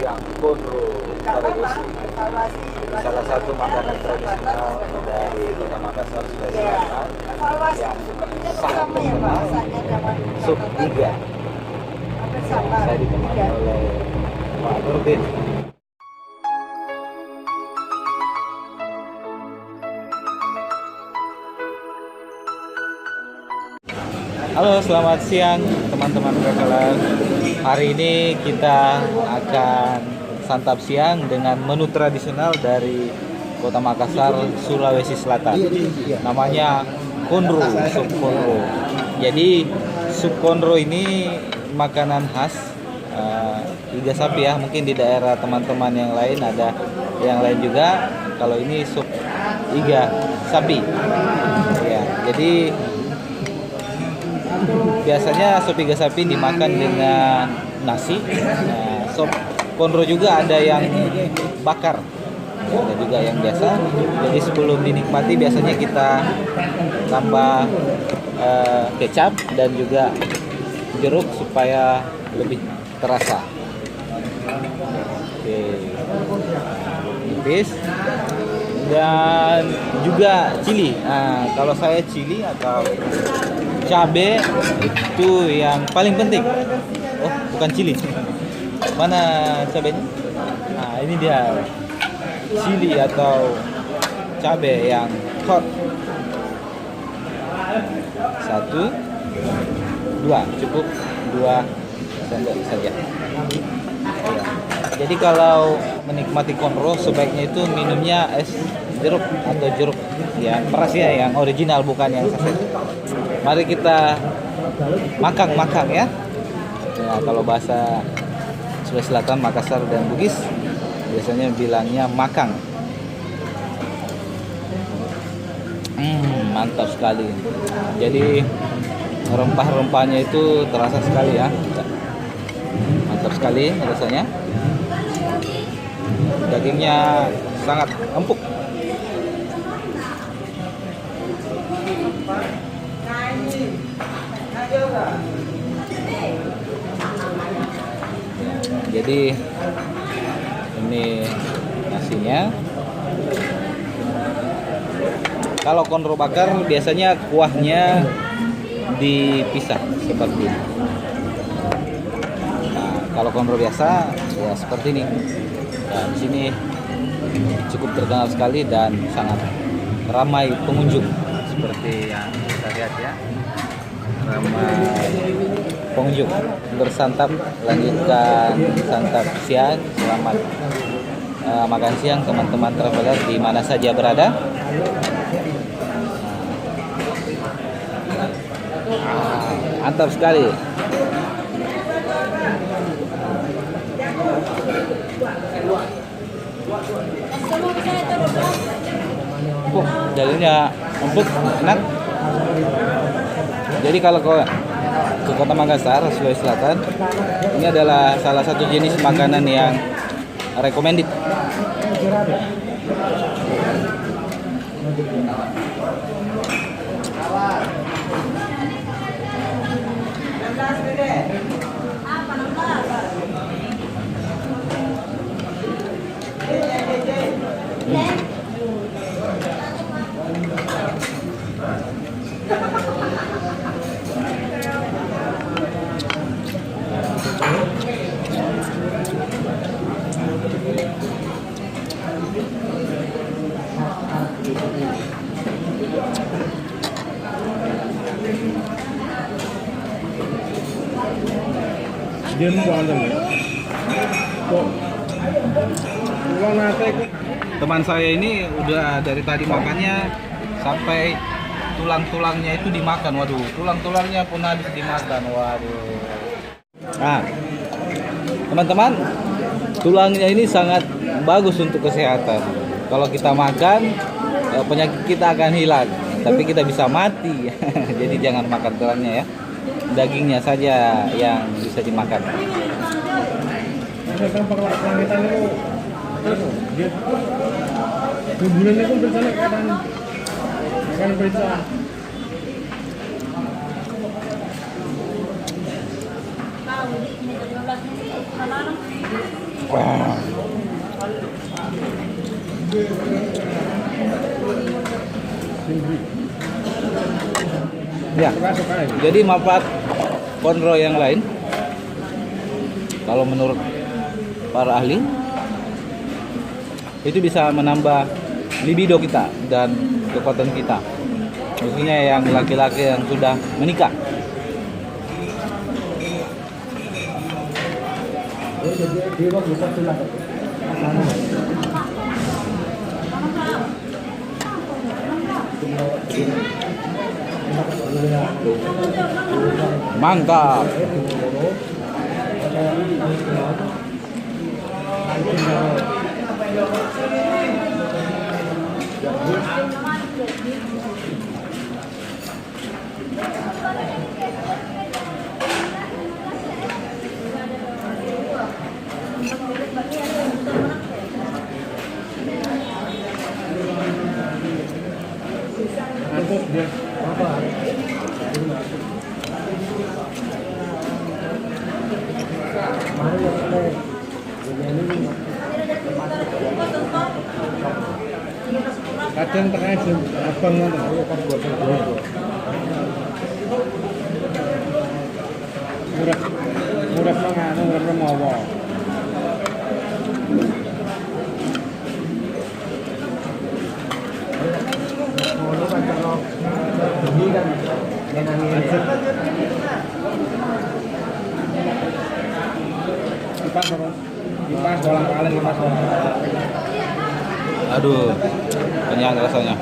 siang konro Tarebosi, salah satu makanan tradisional dari Kota Makassar, Sulawesi Selatan yang sangat terkenal, sup iga. Saya ditemani oleh Pak Nurdin. Halo, selamat siang teman-teman Traveler. Hari ini kita akan santap siang dengan menu tradisional dari Kota Makassar, Sulawesi Selatan. Namanya konro, sup konro. Jadi sup konro ini makanan khas iga sapi ya. Mungkin di daerah teman-teman yang lain ada yang lain juga. Kalau ini sup iga sapi. Ya, jadi biasanya sup iga sapi dimakan dengan nasi. Nah, sup konro juga ada yang bakar, ada juga yang biasa. Jadi sebelum dinikmati biasanya kita tambah kecap dan juga jeruk supaya lebih terasa. Oke, nipis dan juga cili. Nah, kalau saya cili atau cabe itu yang paling penting. Oh, bukan cili. Mana cabenya? Nah, ini dia cili atau cabe yang hot. 1, 2, cukup 2 sendok saja. Ya. Jadi kalau menikmati konro sebaiknya itu minumnya es jeruk atau jeruk yang peras ya, yang original bukan yang saset. Mari kita makang ya. Ya, kalau bahasa Sulawesi Selatan, Makassar dan Bugis biasanya bilangnya makang. Mantap sekali. Jadi rempah-rempahnya itu terasa sekali ya. Mantap sekali rasanya. Dagingnya sangat empuk. Jadi ini nasinya. Kalau konro bakar biasanya kuahnya dipisah seperti ini. Nah, kalau konro biasa ya seperti ini. Dan di sini cukup terkenal sekali dan sangat ramai pengunjung seperti yang kita lihat ya. Ramai pengunjung bersantap, lanjutkan santap siang. Selamat makan siang teman-teman traveler di mana saja berada. Mantap sekali. Dagingnya empuk, enak. Jadi kalau ke Kota Makassar, Sulawesi Selatan, ini adalah salah satu jenis makanan yang recommended. Teman saya ini udah dari tadi makannya sampai tulang-tulangnya itu dimakan. Waduh, tulang-tulangnya pun habis dimakan. Waduh. Nah, teman-teman, tulangnya ini sangat bagus untuk kesehatan. Kalau kita makan, penyakit kita akan hilang, tapi kita bisa mati. Jadi jangan makan tulangnya ya. Dagingnya saja yang bisa dimakan. Bulannya pun bersana keadaan akan periksa. Wah. Ya, Suka-suka ya. jadi manfaat konro yang lain, kalau menurut para ahli, itu bisa menambah libido kita dan kekuatan kita. Khususnya yang laki-laki yang sudah menikah. Mantap. Antus dia apa? Kadang tengah jam abang ngono kan gosong dulu. Murah mangane murah mawa. Ngono kan kalau ini kan ngenangin. Kipas terus. Kipas bolang-balik kipas. Aduh, kenyang rasanya.